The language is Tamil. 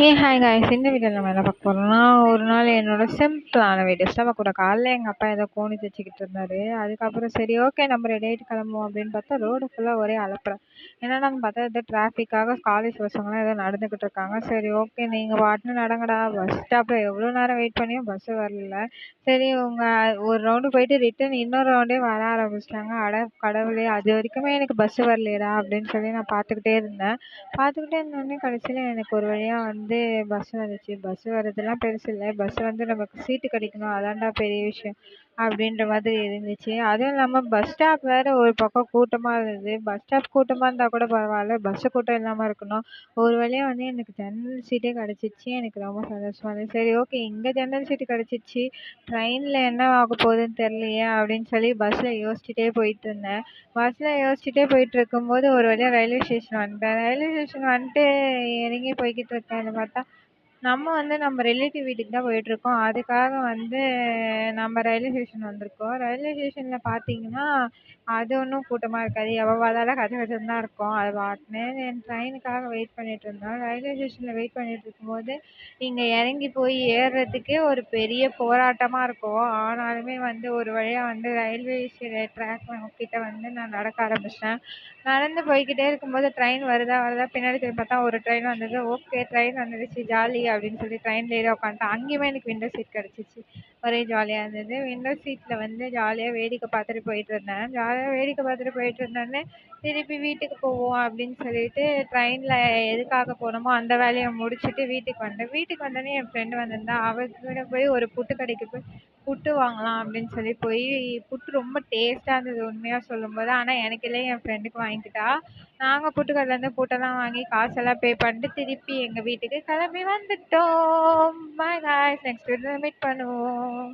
ஹாய் காய்ஸ், இந்த வீடியோவில் நம்ம என்ன பார்க்க போகிறோம்னா, ஒரு நாள் என்னோட சிம்பிளான வீடியோ நம்ம கூட காலைல எங்கள் அப்பா ஏதோ கோணி தைச்சிக்கிட்டு இருந்தாரு. அதுக்கப்புறம் சரி ஓகே நம்ம ரெடி ஆகிட்டு கிளம்புவோம் அப்படின்னு பார்த்தா ரோடு ஃபுல்லாக ஒரே அலப்பறம். என்னென்னு பார்த்தா ஏதோ டிராஃபிக்காக காலேஜ் பசங்களாம் ஏதோ நடந்துக்கிட்டு இருக்காங்க. சரி ஓகே நீங்கள் பாட்டுன்னு நடங்கடா, பஸ் ஸ்டாப்பில் எவ்வளோ நேரம் வெயிட் பண்ணியும் பஸ்ஸு வரல. சரி ஒரு ரவுண்டு போயிட்டு ரிட்டன் இன்னொரு ரவுண்டே வர ஆரம்பிச்சிட்டாங்க. அட கடவுளே, அது வரைக்குமே எனக்கு பஸ்ஸு வரலையேடா அப்படின்னு சொல்லி நான் பார்த்துக்கிட்டே இருந்தேன். இருந்தோடனே கடைசியில் எனக்கு ஒரு வழியாக பஸ் வந்துச்சு. பஸ் வர்றதெல்லாம் பெருசு இல்லை, பஸ் நமக்கு சீட்டு கிடைக்கணும் அதான்டா பெரிய விஷயம் அப்படின்ற மாதிரி இருந்துச்சு. அதுவும் இல்லாமல் பஸ் ஸ்டாப் வேறு ஒரு பக்கம் கூட்டமாக இருந்தது. பஸ் ஸ்டாப் கூட்டமாக இருந்தால் கூட பரவாயில்ல, பஸ்ஸு கூட்டம் இல்லாமல் இருக்கணும். ஒரு வழியாக எனக்கு ஜன்னல் சீட்டே கிடச்சிச்சு. எனக்கு ரொம்ப சந்தோஷமாக இருந்துச்சு. சரி ஓகே இங்கே ஜன்னல் சீட்டு கிடச்சிச்சு, ட்ரெயினில் என்ன ஆக போகுதுன்னு தெரியலையே அப்படின்னு சொல்லி பஸ்ஸில் யோசிச்சுட்டே போயிட்டு இருந்தேன். பஸ்ஸில் யோசிச்சுட்டே போயிட்டு இருக்கும்போது ஒரு வழியாக ரயில்வே ஸ்டேஷன் வந்துட்டேன். ரயில்வே ஸ்டேஷன் வந்துட்டு இறங்கி போய்கிட்டு இருக்கேன். பார்த்தா நம்ம ரிலேட்டிவ் வீட்டுக்கு தான் போயிட்டுருக்கோம். அதுக்காக நம்ம ரயில்வே ஸ்டேஷன் வந்திருக்கோம். ரயில்வே ஸ்டேஷனில் பார்த்தீங்கன்னா, அது ஒன்றும் கூட்டமாக இருக்காது. எப்போ பார்த்தாலும் கஜ கஜன்னு தான் இருக்கும். அது பாட்டுன்னு என் ட்ரெயினுக்காக வெயிட் பண்ணிகிட்ருந்தோம். ரயில்வே ஸ்டேஷனில் வெயிட் பண்ணிகிட்டு இருக்கும்போது, இங்கே இறங்கி போய் ஏறுறதுக்கே ஒரு பெரிய போராட்டமாக இருக்கும். ஆனாலுமே ஒரு வழியாக ரயில்வே ட்ராக் கிட்ட நான் நடக்க ஆரம்பிச்சிட்டேன். நடந்து போய்க்கிட்டே இருக்கும்போது ட்ரெயின் வருதா வருதா பின்னாடி திரும்பி பார்த்தா ஒரு ட்ரெயின் வந்தது. ஓகே ட்ரெயின் வந்துடுச்சு ஜாலி அப்படின்னு சொல்லி ட்ரெயினில் ஏறி உட்காந்துட்டேன். அங்கேயுமே எனக்கு விண்டோ சீட் கிடச்சிச்சு. ஒரே ஜாலியாக இருந்தது. விண்டோ சீட்டில் ஜாலியாக வேடிக்கை பார்த்துட்டு போயிட்டு இருந்தேன். ஜாலியாக வேடிக்கை பார்த்துட்டு போயிட்டு இருந்தோடனே திருப்பி வீட்டுக்கு போவோம் அப்படின்னு சொல்லிட்டு ட்ரெயினில் எதுக்காக போனோமோ அந்த வேலையை முடிச்சுட்டு வீட்டுக்கு வந்தேன். வீட்டுக்கு வந்தோடனே என் ஃப்ரெண்டு வந்திருந்தா. அவகிட்ட போய் ஒரு புட்டு கடைக்கு போய் புட்டு வாங்கலாம் அப்படின்னு சொல்லி புட்டு ரொம்ப டேஸ்ட்டாக இருந்தது உண்மையாக சொல்லும்போது. ஆனால் எனக்கு இல்லை, என் ஃப்ரெண்டுக்கு வாங்கிக்கிட்டா. நாங்கள் புட்டுக்கடையிலேருந்து புட்டெல்லாம் வாங்கி காசெல்லாம் பே பண்ணிட்டு திருப்பி எங்கள் வீட்டுக்கு கிளம்பி வந்துட்டோம். பாய் காய்ஸ், நெக்ஸ்ட் வீடியோவில் மீட் பண்ணுவோம்.